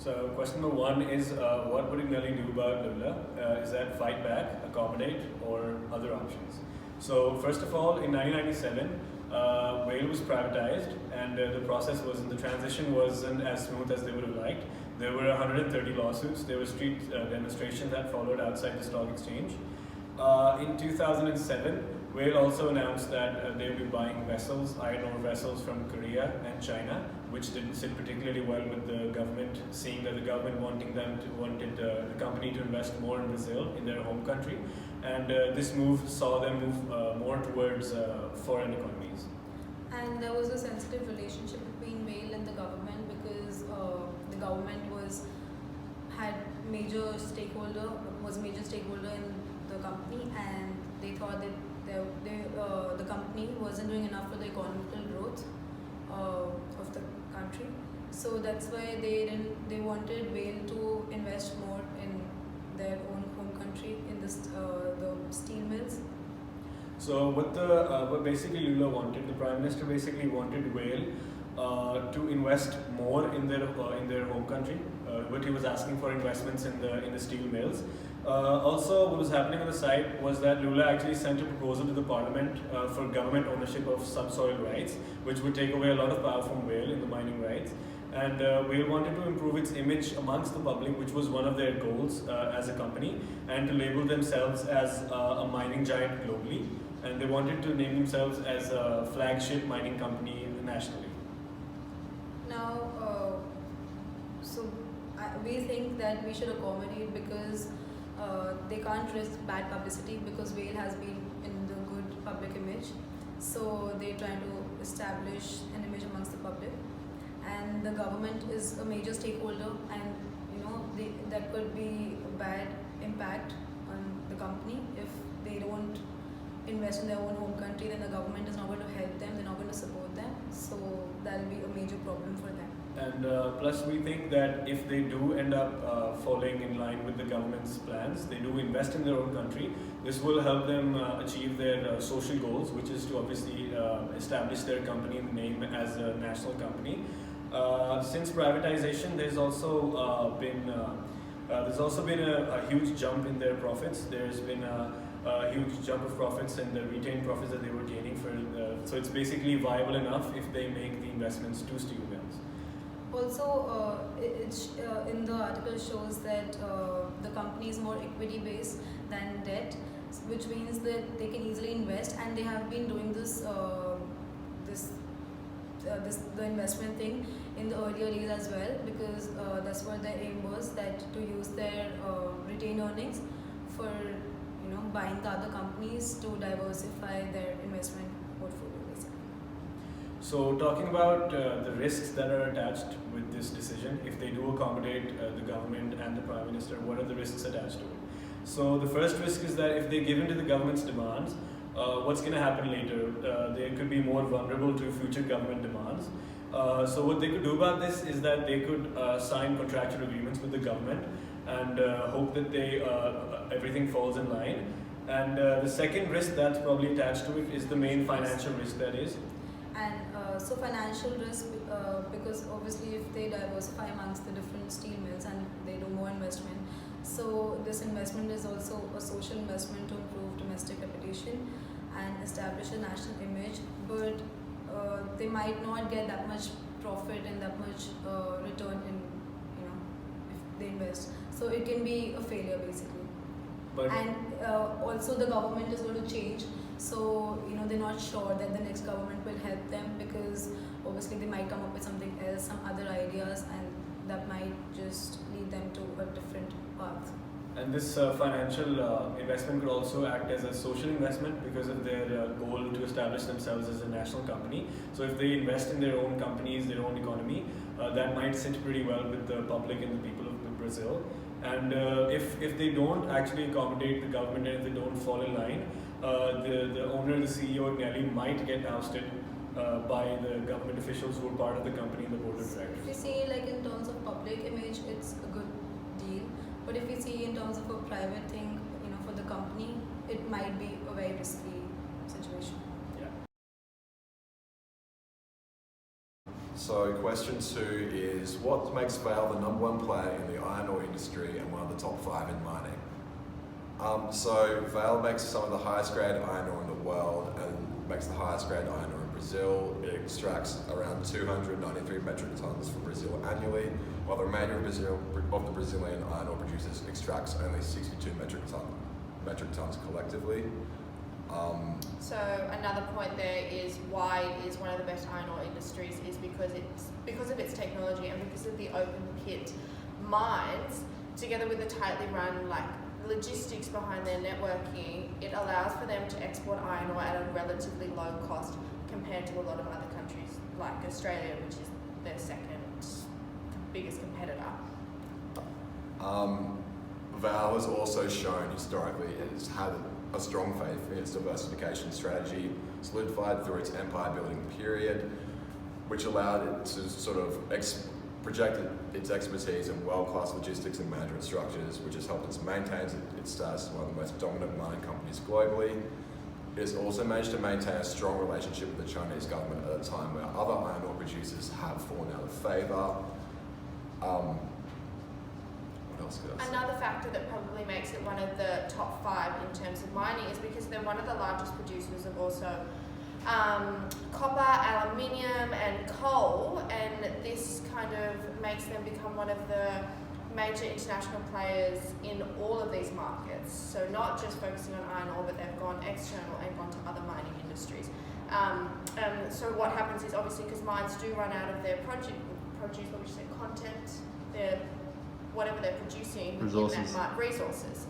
So question number one is, what would Nelly do about Lula? Is that fight back, accommodate, or other options? So first of all, in 1997, Whale was privatized, and the process wasn't, the transition wasn't as smooth as they would have liked. There were 130 lawsuits. There were street demonstrations that followed outside the stock exchange. In 2007, Whale also announced that they would be buying vessels, iron ore vessels from Korea and China, which didn't sit particularly well with the government, seeing that the government wanted the company to invest more in Brazil, in their home country, and this move saw them move more towards foreign economies. And there was a sensitive relationship between Whale and the government because the government had was a major stakeholder in the company, and they thought that the company wasn't doing enough for the economical growth of the country. So that's why they wanted Whale to invest more in their own home country in the steel mills. So what basically Lula wanted, the Prime Minister basically wanted Whale to invest more in their home country. What he was asking for investments in the steel mills. Also, what was happening on the side was that Lula actually sent a proposal to the parliament for government ownership of subsoil rights, which would take away a lot of power from Whale in the mining rights. And Whale wanted to improve its image amongst the public, which was one of their goals as a company, and to label themselves as a mining giant globally. And they wanted to name themselves as a flagship mining company nationally. Now, we think that we should accommodate because they can't risk bad publicity because Whale has been in the good public image. So they're trying to establish an image amongst the public. And the government is a major stakeholder, and that could be a bad impact on the company if they don't invest in their own home country. Then the government is not going to help them, they're not going to support them, so that'll be a major problem for them. And plus we think that if they do end up falling in line with the government's plans, they do invest in their own country, this will help them achieve their social goals, which is to obviously establish their company name as a national company. Since privatization, there's also been a huge jump in their profits. There's been a huge jump of profits and the retained profits that they were gaining so it's basically viable enough if they make the investments to steel mills. Also, in the article shows that the company is more equity based than debt, which means that they can easily invest, and they have been doing the investment thing in the earlier days as well, because that's what their aim was, that to use their retained earnings for buying the other companies to diversify their investment portfolio basically. So talking about the risks that are attached with this decision, if they do accommodate the government and the Prime Minister, what are the risks attached to it? So the first risk is that if they give in to the government's demands, what's going to happen later? They could be more vulnerable to future government demands. So what they could do about this is that they could sign contractual agreements with the government and hope that everything falls in line. And the second risk that's probably attached to it is the main financial risk that is. And so financial risk, because obviously if they diversify amongst the different steel mills and they do more investment, so this investment is also a social investment to improve domestic reputation and establish a national image, but they might not get that much profit and that much return in if they invest. So it can be a failure basically. And also the government is going to change, so they're not sure that the next government will help them, because obviously they might come up with something else, some other ideas, and that might just lead them to a different path. And this financial investment could also act as a social investment because of their goal to establish themselves as a national company. So if they invest in their own companies, their own economy, that might sit pretty well with the public and the people of Brazil. And if they don't actually accommodate the government and if they don't fall in line, the owner, the CEO, Nelly, might get ousted by the government officials who are part of the company and the board of directors. If you see in terms of public image, it's a good deal. But if you see in terms of a private thing, for the company, it might be a very risky situation. Yeah. So question 2 is, what makes Vale the #1 player in the iron ore industry and one of the top 5 in mining? So Vale makes some of the highest grade iron ore in the world and makes the highest grade iron ore in Brazil. It extracts around 293 metric tons from Brazil annually, while the remainder of the Brazilian iron ore producers extracts only 62 metric tons collectively. So another point there is why it is one of the best iron ore industries is because of its technology and because of the open pit mines, together with the tightly run logistics behind their networking. It allows for them to export iron ore at a relatively low cost compared to a lot of other countries like Australia, which is their second biggest competitor. Vale has also shown historically it's had a strong faith in its diversification strategy, solidified through its empire building period, which allowed it to sort of project its expertise in world-class logistics and management structures, which has helped it maintain its status as one of the most dominant mining companies globally. It has also managed to maintain a strong relationship with the Chinese government at a time where other iron ore producers have fallen out of favour. What else could I say? Another factor that probably makes it one of the top 5 in terms of mining is because they're one of the largest producers of also copper, aluminium and coal, and this kind of makes them become one of the major international players in all of these markets. So not just focusing on iron ore, but they've gone external and gone to other mining industries. So what happens is obviously because mines do run out of their whatever they're producing Resources. Resources.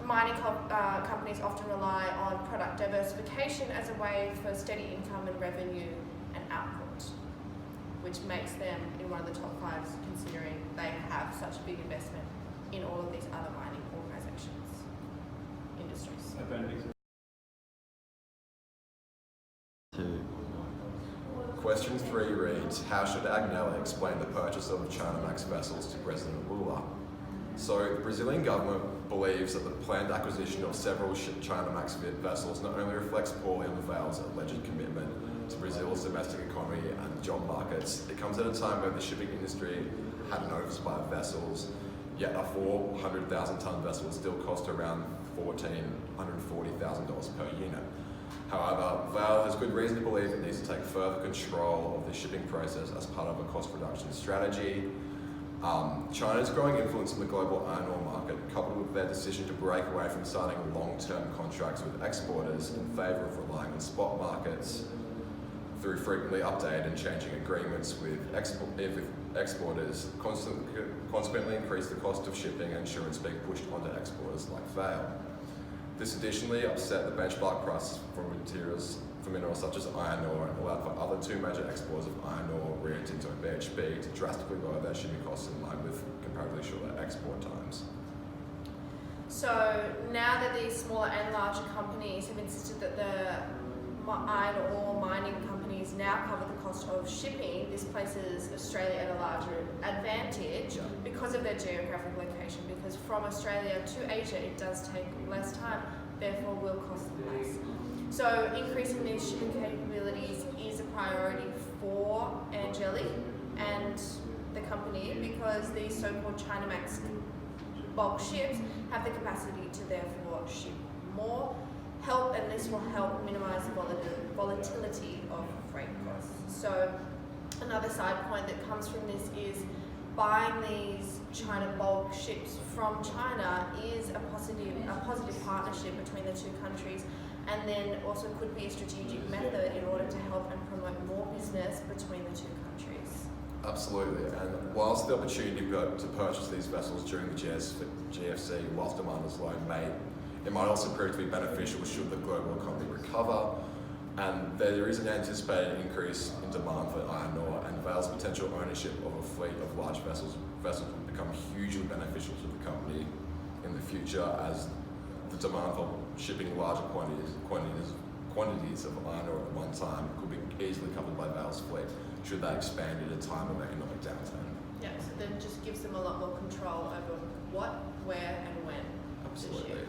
Mining companies often rely on product diversification as a way for steady income and revenue and output, which makes them in one of the top 5 considering they have such a big investment in all of these other mining organisations, industries. Appendix. Question 3 reads, how should Agnella explain the purchase of China Max vessels to President Lula? So the Brazilian government believes that the planned acquisition of several China Max vessels not only reflects poorly on Vale's alleged commitment to Brazil's domestic economy and job markets, it comes at a time where the shipping industry had an oversupply of vessels, yet a 400,000 tonne vessel still cost around $1,440,000 per unit. However, Vale has good reason to believe it needs to take further control of the shipping process as part of a cost reduction strategy. China's growing influence in the global iron ore market, coupled with their decision to break away from signing long-term contracts with exporters in favour of relying on spot markets through frequently updated and changing agreements with exporters, consequently increase the cost of shipping and insurance being pushed onto exporters like Vale. This additionally upset the benchmark prices for minerals such as iron ore and allowed for other 2 major exporters of iron ore, Rio Tinto and BHP, to drastically lower their shipping costs in line with comparatively shorter export times. So now that these smaller and larger companies have insisted that the iron ore mining companies now cover the cost of shipping, this places Australia at a larger advantage because of their geographic location, because from Australia to Asia it does take less time, therefore will cost less. So increasing these shipping capabilities is a priority for Angeli and the company because these so-called China Max bulk ships have the capacity to therefore ship more, and this will help minimise the volatility of freight costs. So another side point that comes from this is buying these China bulk ships from China is a positive partnership between the 2 countries, and then also could be a strategic method in order to help and promote more business between the 2 countries. Absolutely, and whilst the opportunity to purchase these vessels during the GFC, whilst demand is low, it might also prove to be beneficial should the global economy recover, and there is an anticipated increase in demand for iron ore, and Vale's potential ownership of a fleet of large vessels will become hugely beneficial to the company in the future, as the demand for shipping larger quantities of iron ore at one time could be easily covered by Vale's fleet should that expand at a time of economic downturn. Yeah, so then just gives them a lot more control over what, where and when Absolutely. to ship.